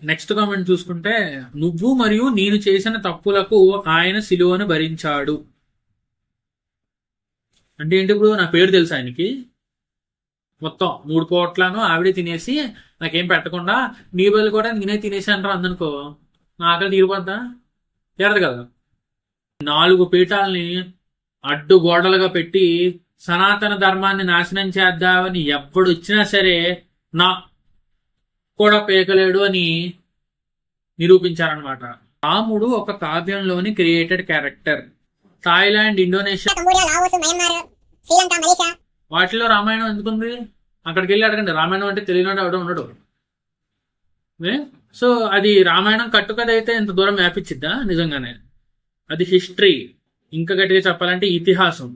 Next comment చూసుకుంటే, నువ్వు మరియు నేను చేసిన తప్పులకు ఆయన సిలువను భరించాడు. అంటే ఏంటి? ఇప్పుడు నా పేరు తెలుసు ఆయనకి, మొత్తం 3 కోట్లను ఆవిడే తినేసి నాకేం పెట్టకుండా నీ బదులు కూడా నేనే తినేసాను రా అందనుకో, నా ఆకలి తీరిపోద్దా? తీరదు కదా. 4 పీఠాలని అడ్డు గోడలుగా పెట్టి సనాతన ధర్మాన్ని నాశనం చేద్దామని ఎప్పుడు వచ్చినా సరే నా కూడా పేకలేడు అని నిరూపించారనమాట. రాముడు ఒక కావ్యంలోని క్రియేటెడ్ క్యారెక్టర్. థాయిలాండ్, ఇండోనేషియా, వాటిలో రామాయణం ఎందుకుంది? అక్కడికి వెళ్ళి అడగండి, రామాయణం అంటే తెలియనాడు ఎవడో ఉండడు. సో అది రామాయణం కట్టుకథ అయితే ఇంత దూరం వ్యాపించిద్దా? నిజంగానే అది హిస్టరీ. ఇంకా గట్టిగా చెప్పాలంటే ఇతిహాసం.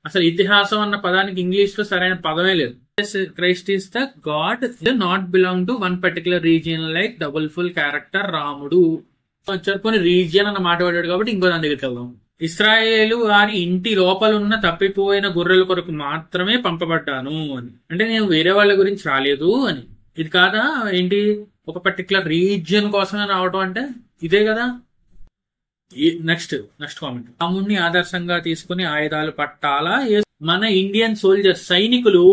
అసలు ఇతిహాసం అన్న పదానికి ఇంగ్లీష్ లో సరైన పదమే లేదు. Christ is the God not belong to one particular region like double full character రాముడు. కొన్ని రీజియన్ అన్న మాట పడ్డాడు కాబట్టి ఇంకో దాని దగ్గరికి వెళ్దాం. ఇస్రాయేలు వారి ఇంటి లోపల ఉన్న తప్పిపోయిన గొర్రెల కొరకు మాత్రమే పంపబడ్డాను అని. అంటే నేను వేరే వాళ్ళ గురించి రాలేదు అని. ఇది కాదా ఏంటి? ఒక పర్టికులర్ రీజియన్ కోసమే రావటం అంటే ఇదే కదా. Next comment. రాముడిని ఆదర్శంగా తీసుకుని ఆయుధాలు పట్టాలా? మన ఇండియన్ సోల్జర్స్, సైనికులు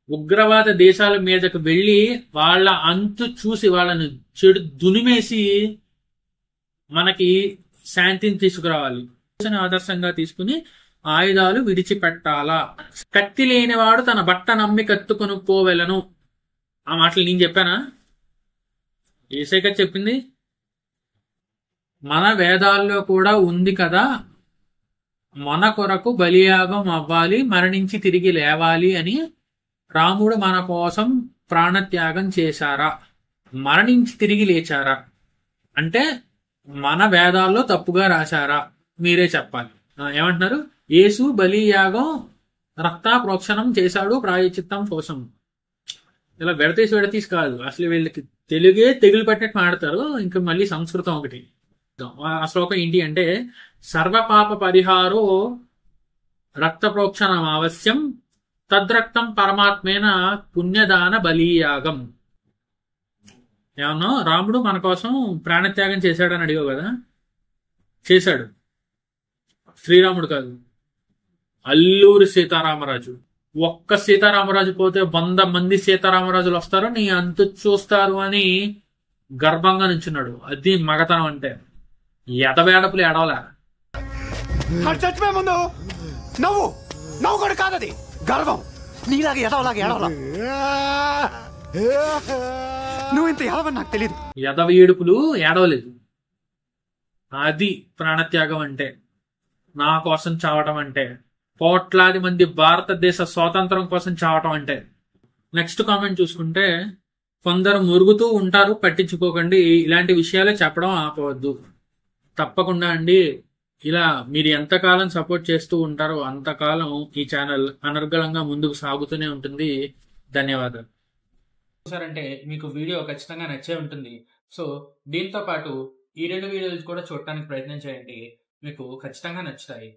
ఉగ్రవాద దేశాల మీదకు వెళ్లి వాళ్ళ అంతు చూసి వాళ్ళను దునిమేసి మనకి శాంతిని తీసుకురావాలి. ఆదర్శంగా తీసుకుని ఆయుధాలు విడిచిపెట్టాలా? కత్తి లేనివాడు తన బట్ట నమ్మి కత్తుకొని పోవెలను. ఆ మాటలు నేను చెప్పానా? యేసయ్య చెప్పింది. మన వేదాల్లో కూడా ఉంది కదా, మన కొరకు బలియాగం అవ్వాలి, మరణించి తిరిగి లేవాలి అని. రాముడు మన కోసం ప్రాణత్యాగం చేశారా? మరణించి తిరిగి లేచారా? అంటే మన వేదాల్లో తప్పుగా రాశారా? మీరే చెప్పాలి. ఏమంటున్నారు? యేసు బలియాగం రక్తప్రోక్షణం చేశాడు ప్రాయశ్చిత్తం కోసం. ఇలా విడతీసి కాదు, అసలు వీళ్ళకి తెలుగే తెగులు పట్టేట్టు మాడతారు. ఇంకా మళ్ళీ సంస్కృతం ఒకటి. ఆ శ్లోకం ఏంటి అంటే, సర్వపాప పరిహారో రక్త ప్రోక్షణం అవశ్యం తద్రక్తం పరమాత్మేన పుణ్యదాన బలియాగం. ఏమన్నా రాముడు మన కోసం ప్రాణత్యాగం చేశాడని అడిగావు కదా, చేశాడు. శ్రీరాముడు కాదు, అల్లూరి సీతారామరాజు. ఒక్క సీతారామరాజు పోతే 100 మంది సీతారామరాజులు వస్తారు, నీ అంతు చూస్తారు అని గర్భంగా నుంచున్నాడు. అది మగతనం అంటే. ఎదవేడపులు ఏడవలే. చచ్చిపోయే ముందు నవ్వు కూడా కాదది గర్వం. నీలాగా ఎదవలాగా ఏడవలా. నువ్వు ఇంత ఏడవని నాకు తెలియదు. ఎదవ ఏడుపులు ఏడవలేదు. అది ప్రాణత్యాగం అంటే, నా కోసం చావటం అంటే, కోట్లాది మంది భారతదేశ స్వాతంత్రం కోసం చావటం అంటే. నెక్స్ట్ కామెంట్ చూసుకుంటే, కొందరు మురుగుతూ ఉంటారు, పట్టించుకోకండి. ఇలాంటి విషయాలే చెప్పడం ఆపవద్దు. తప్పకుండా అండి. ఇలా మీరు ఎంతకాలం సపోర్ట్ చేస్తూ ఉంటారో అంతకాలం ఈ ఛానల్ అనర్గళంగా ముందుకు సాగుతూనే ఉంటుంది. ధన్యవాదాలు. చూసారంటే మీకు వీడియో ఖచ్చితంగా నచ్చే ఉంటుంది. సో దీంతో పాటు ఈ 2 వీడియోలు కూడా చూడటానికి ప్రయత్నం చేయండి, మీకు ఖచ్చితంగా నచ్చుతాయి.